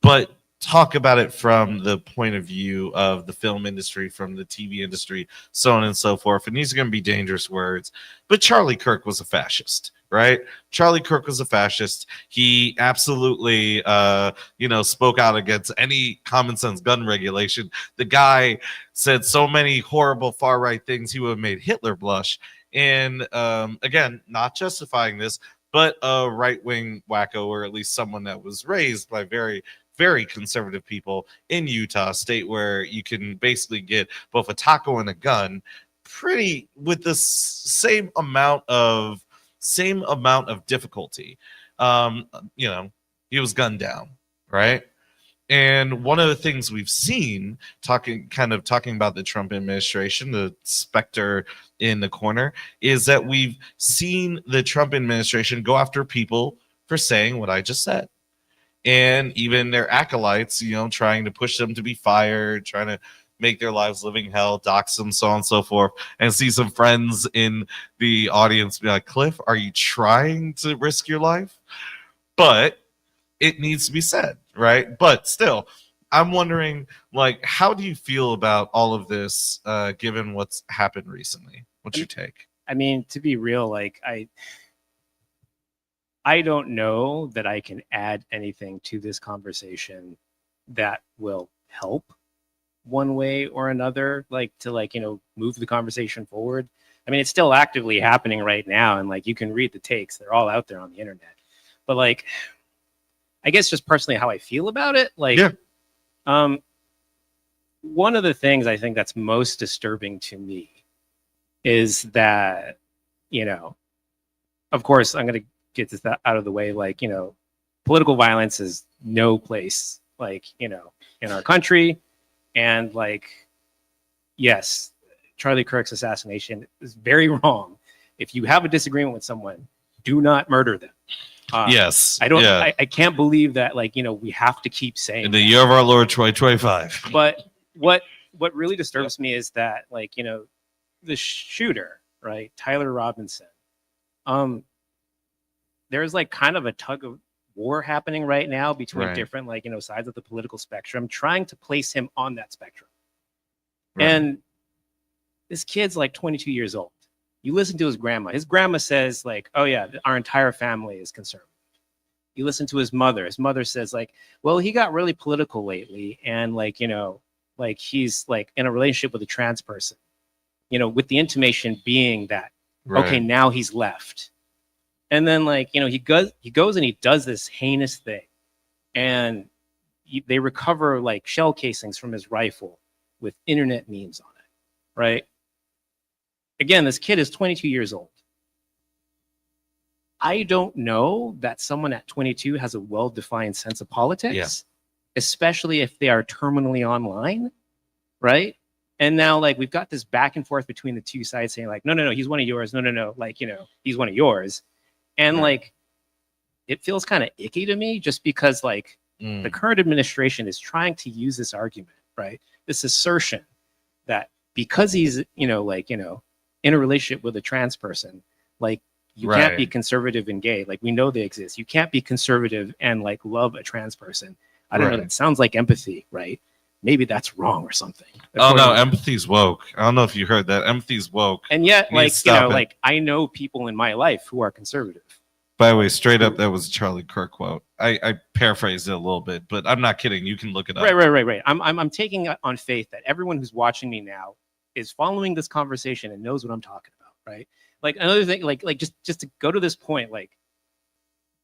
but talk about it from the point of view of the film industry, from the TV industry, so on and so forth. And these are going to be dangerous words, but Charlie Kirk was a fascist. Right? Charlie Kirk was a fascist. He absolutely, spoke out against any common sense gun regulation. The guy said so many horrible far right things, he would have made Hitler blush. And again, not justifying this, but a right wing wacko, or at least someone that was raised by very very conservative people in Utah, state where you can basically get both a taco and a gun pretty with the same amount of difficulty. You know, he was gunned down, right? And one of the things we've seen talking about the Trump administration, the specter in the corner, is that we've seen the Trump administration go after people for saying what I just said. And even their acolytes, you know, trying to push them to be fired, trying to make their lives living hell, dox them, so on and so forth. And see some friends in the audience be like, Cliff, are you trying to risk your life? But it needs to be said, right? But still, I'm wondering, like, how do you feel about all of this, given what's happened recently? What's your take? I mean, to be real, like, I don't know that I can add anything to this conversation that will help one way or another, like, to, like, you know, move the conversation forward. I mean, it's still actively happening right now, and, like, you can read the takes. They're all out there on the internet. But, like, I guess just personally how I feel about it, like, one of the things I think that's most disturbing to me is that, you know, of course, I'm going to get this out of the way, like, you know, political violence is no place, like, you know, in our country. And, like, yes, Charlie Kirk's assassination is very wrong. If you have a disagreement with someone, do not murder them. Yes. I can't believe that, like, you know, we have to keep saying in the year of our Lord 2025. But what really disturbs me is that, like, you know, the shooter, right, Tyler Robinson, there's, like, kind of a tug of war happening right now between different, like, you know, sides of the political spectrum, trying to place him on that spectrum. And this kid's like 22 years old. You listen to his grandma. His grandma says, like, oh yeah, our entire family is conservative. You listen to his mother. His mother says, like, well, he got really political lately, and, like, you know, like, he's, like, in a relationship with a trans person, you know, with the intimation being that, okay, now he's left. And then, like, you know, he goes and he does this heinous thing, and they recover, like, shell casings from his rifle with internet memes on it, right? Again, this kid is 22 years old. I don't know that someone at 22 has a well-defined sense of politics, especially if they are terminally online, right? And now, like, we've got this back and forth between the two sides saying, like, no, he's one of yours. No, like, you know, he's one of yours. And, like, it feels kind of icky to me just because, like, the current administration is trying to use this argument, right? This assertion that because he's, you know, like, you know, in a relationship with a trans person, like, you can't be conservative and gay. Like, we know they exist. You can't be conservative and, like, love a trans person. I don't know. That sounds like empathy, right? Maybe that's wrong or something. Oh no, empathy's woke. I don't know if you heard that. Empathy's woke. And yet, like, you know, like, I know people in my life who are conservative. By the way, straight up, that was a Charlie Kirk quote. I paraphrased it a little bit, but I'm not kidding. You can look it up. Right. I'm taking on faith that everyone who's watching me now is following this conversation and knows what I'm talking about, right? Like, another thing, like just to go to this point, like,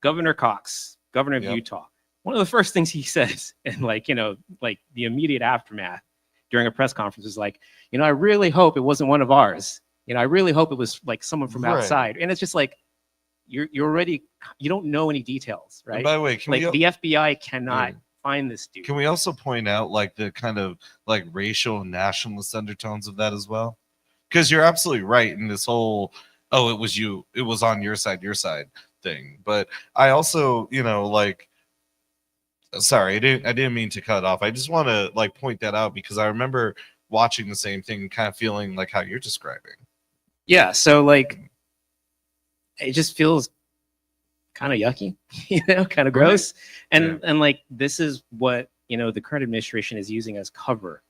Governor Cox, governor of Utah, one of the first things he says, and, like, you know, like, the immediate aftermath during a press conference is like, you know, I really hope it wasn't one of ours. You know, I really hope it was, like, someone from outside. And it's just like, you're already, you don't know any details, right? And by the way, the FBI cannot find this dude. Can we also point out, like, the kind of, like, racial and nationalist undertones of that as well? Because you're absolutely right in this whole, oh, it was you, it was on your side thing. But I also, you know, like, sorry, I didn't mean to cut it off. I just want to, like, point that out because I remember watching the same thing and kind of feeling like how you're describing. Yeah, so, like, it just feels kind of yucky, you know, kind of gross. And like, this is what, you know, the current administration is using as cover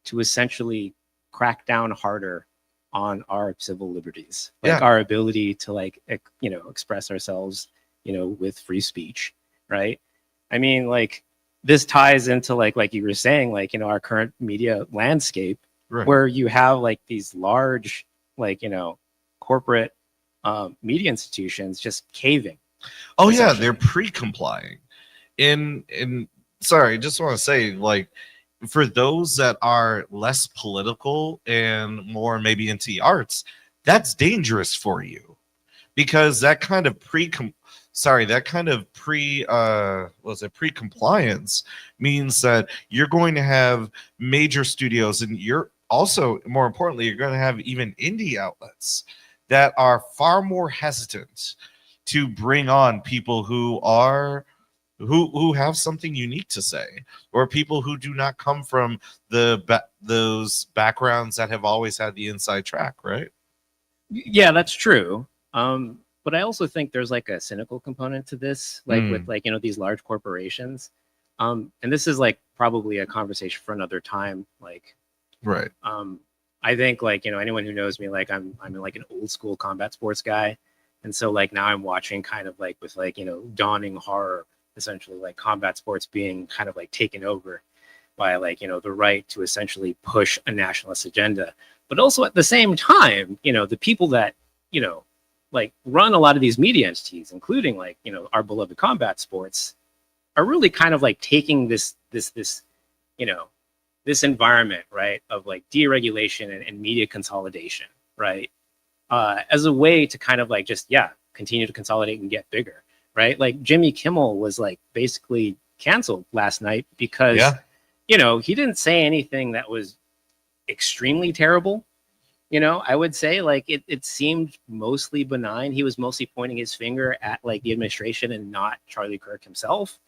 to essentially crack down harder on our civil liberties, like our ability to, like, you know, express ourselves, you know, with free speech, right? I mean, like, this ties into, like you were saying, like, you know, our current media landscape, where you have, like, these large, like, you know, corporate media institutions just caving. Oh yeah, they're pre-complying. In sorry, just want to say, like, for those that are less political and more maybe into the arts, that's dangerous for you, because that kind of pre-compliance means that you're going to have major studios, and you're also, more importantly, you're going to have even indie outlets that are far more hesitant to bring on people who have something unique to say, or people who do not come from those backgrounds that have always had the inside track, right? Yeah, that's true. But I also think there's like a cynical component to this, like with like, you know, these large corporations. And this is like probably a conversation for another time. Like, right. I think, like, you know, anyone who knows me, like I'm like an old school combat sports guy. And so like now I'm watching kind of like with like, you know, dawning horror, essentially like combat sports being kind of like taken over by like, you know, the right to essentially push a nationalist agenda. But also at the same time, you know, the people that, you know, like run a lot of these media entities, including like, you know, our beloved combat sports, are really kind of like taking this, you know, this environment, right, of like deregulation and media consolidation, right, as a way to kind of like just, continue to consolidate and get bigger, right? Like Jimmy Kimmel was like basically canceled last night because, you know, he didn't say anything that was extremely terrible. You know, I would say like it seemed mostly benign. He was mostly pointing his finger at like the administration and not Charlie Kirk himself.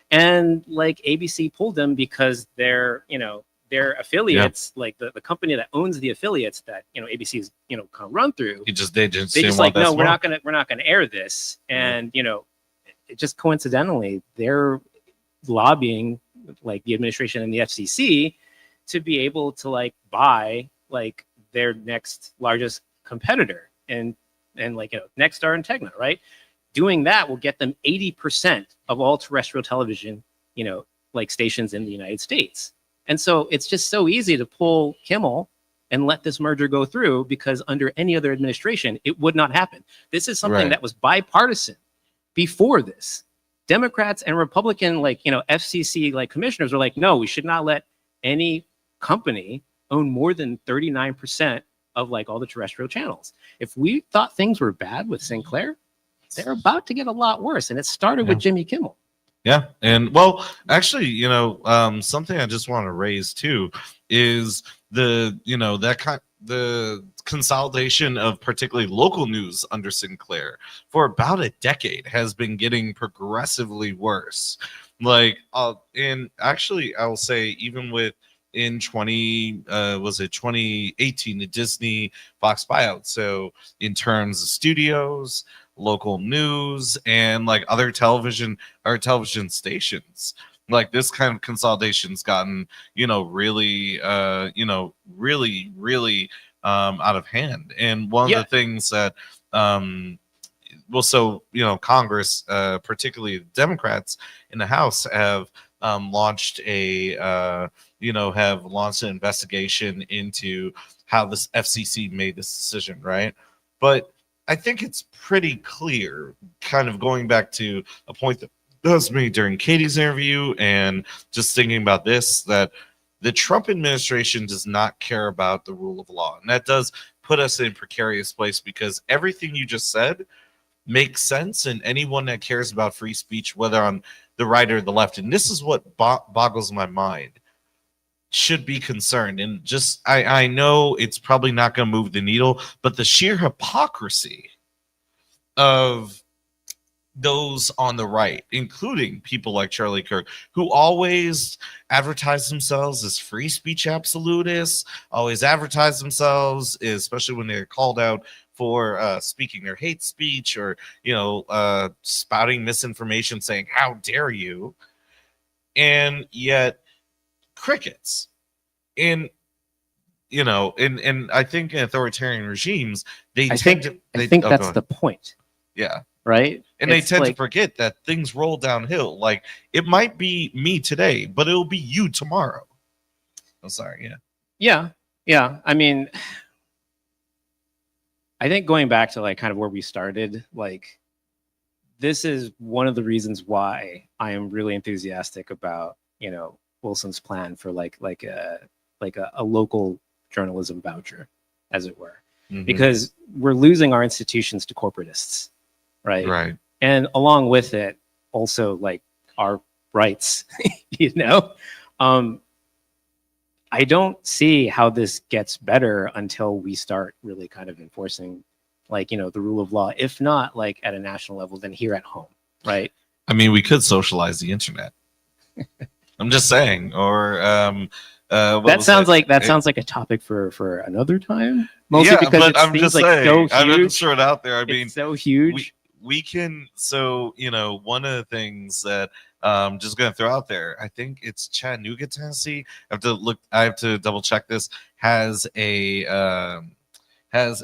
And like ABC pulled him because they're, you know, their affiliates, like the company that owns the affiliates that, you know, ABC is, you know, kind of run through. They just like, no, we're not gonna air this. And, you know, it just coincidentally, they're lobbying like the administration and the FCC to be able to like buy like their next largest competitor and like, you know, Nexstar and Tegna, right? Doing that will get them 80% of all terrestrial television, you know, like stations in the United States. And so it's just so easy to pull Kimmel and let this merger go through, because under any other administration, it would not happen. This is something that was bipartisan before this. Democrats and Republican, like, you know, FCC, like commissioners were like, no, we should not let any company own more than 39% of like all the terrestrial channels. If we thought things were bad with Sinclair, they're about to get a lot worse. And it started with Jimmy Kimmel. Yeah. And well, actually, you know, something I just want to raise too is the, you know, the consolidation of particularly local news under Sinclair for about a decade has been getting progressively worse. Like, and actually, I will say, even with in 2018, the Disney Fox buyout. So in terms of studios, local news, and like other television stations, like this kind of consolidation's gotten, you know, really out of hand. And one of the things that so, you know, Congress, particularly Democrats in the House, have launched an investigation into how this FCC made this decision, right? But I think it's pretty clear, kind of going back to a point that was made during Katie's interview and just thinking about this, that the Trump administration does not care about the rule of law. And that does put us in a precarious place, because everything you just said makes sense. And anyone that cares about free speech, whether on the right or the left, and this is what boggles my mind, should be concerned. And just, I know it's probably not going to move the needle, but the sheer hypocrisy of those on the right, including people like Charlie Kirk, who always advertise themselves as free speech absolutists, always advertise themselves, especially when they're called out for speaking their hate speech, or, you know, spouting misinformation, saying, how dare you? And yet crickets. And, you know, and I think in authoritarian regimes, I think that's the point. Yeah. Right. And they tend to forget that things roll downhill. Like, it might be me today, but it'll be you tomorrow. I'm sorry. Yeah. I mean, I think going back to like kind of where we started, like, this is one of the reasons why I am really enthusiastic about Wilson's plan for like a local journalism voucher, as it were, because we're losing our institutions to corporatists, right? Right. And along with it, also like our rights, I don't see how this gets better until we start really kind of enforcing the rule of law, if not like at a national level, then here at home, right? I mean, we could socialize the internet. I'm just saying, or that sounds like a topic for another time. Mostly because but it I'm seems just like saying, so huge. I'm gonna throw it out there. I mean, it's so huge. We can. So one of the things that just gonna throw out there, I think it's Chattanooga, Tennessee. I have to double check this. Has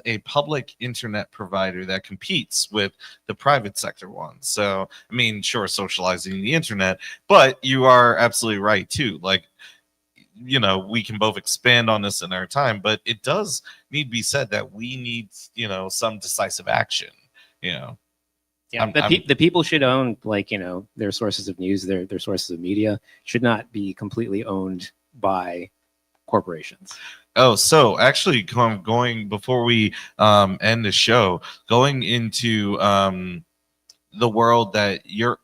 a public internet provider that competes with the private sector one. So, I mean, sure, socializing the internet, but you are absolutely right too. Like, we can both expand on this in our time, but it does need to be said that we need, some decisive action, Yeah, the people should own their sources of news, their sources of media should not be completely owned by corporations. Oh, so actually going before we end the show, going into the world that you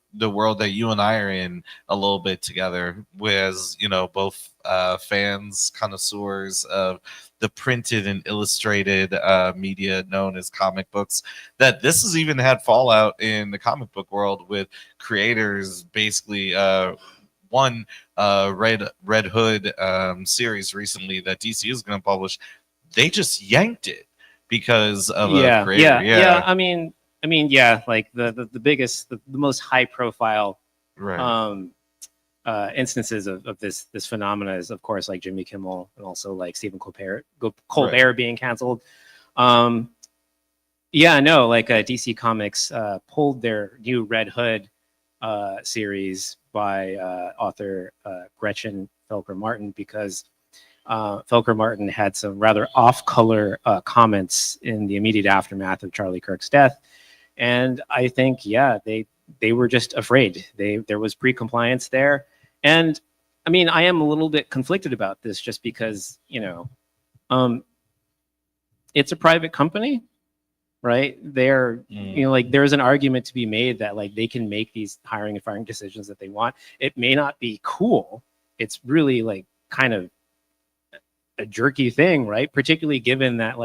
and I are in a little bit together, as both fans, connoisseurs of the printed and illustrated media known as comic books, that this has even had fallout in the comic book world with creators basically one Red Hood series recently that DC is going to publish. They just yanked it because of a creator. Yeah. I mean, like the biggest, the most high profile instances of this phenomena is, of course, like Jimmy Kimmel and also like Stephen Colbert being canceled. DC Comics pulled their new Red Hood series by author Gretchen Felker Martin because Felker Martin had some rather off-color comments in the immediate aftermath of Charlie Kirk's death, and I think they were just afraid. There was pre-compliance there, and I mean I am a little bit conflicted about this just because it's a private company. Right there, there's an argument to be made that like they can make these hiring and firing decisions that they want. It may not be cool. It's really like kind of a jerky thing, right? Particularly given that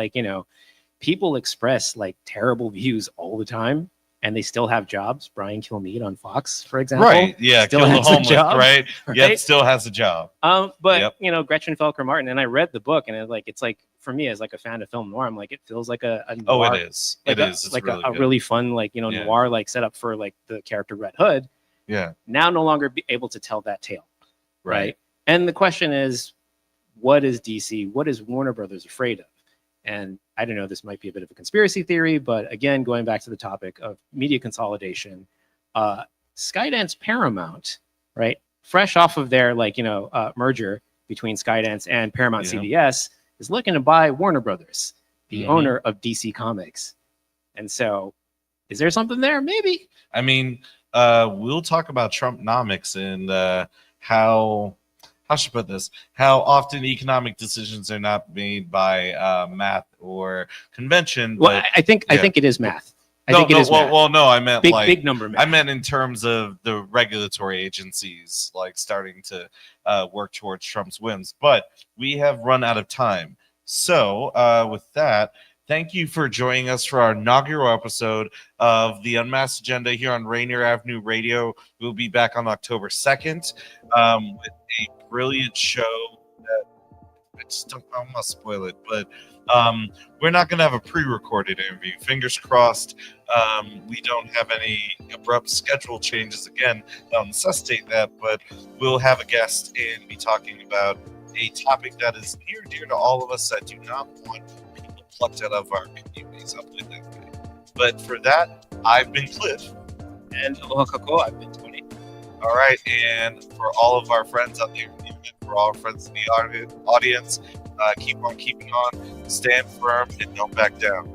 people express like terrible views all the time, and they still have jobs. Brian Kilmeade on Fox, for example, right? Yeah, still has a job, right? Yeah, still has a job. But Gretchen Felker Martin, and I read the book, and it's like for me as like a fan of film noir, I'm like it feels like a noir, it is. It's like really a really fun noir like setup for like the character Red Hood. Yeah. Now no longer be able to tell that tale, right? And the question is, what is DC? What is Warner Brothers afraid of? And I don't know, this might be a bit of a conspiracy theory, but again, going back to the topic of media consolidation, Skydance Paramount, right? Fresh off of their merger between Skydance and Paramount CBS, is looking to buy Warner Brothers, the owner of DC Comics. And so, is there something there? Maybe. I mean, we'll talk about Trumpnomics and how should I put this? How often economic decisions are not made by math or convention. Well, I think it is math. I think it is math. No, I meant big number math. I meant in terms of the regulatory agencies starting to work towards Trump's whims. But we have run out of time. So with that, thank you for joining us for our inaugural episode of the Unmasked Agenda here on Rainier Avenue Radio. We'll be back on October 2nd with a brilliant show that I must spoil it, but we're not going to have a pre-recorded interview. Fingers crossed. We don't have any abrupt schedule changes again that'll necessitate that, but we'll have a guest and be talking about a topic that is near and dear to all of us that do not want people plucked out of our communities. I'll put it that way. But for that, I've been Cliff. And Oaxaca, I've been Tony. All right, and for all of our friends out there, for all our friends in the audience, keep on keeping on, stand firm, and don't back down.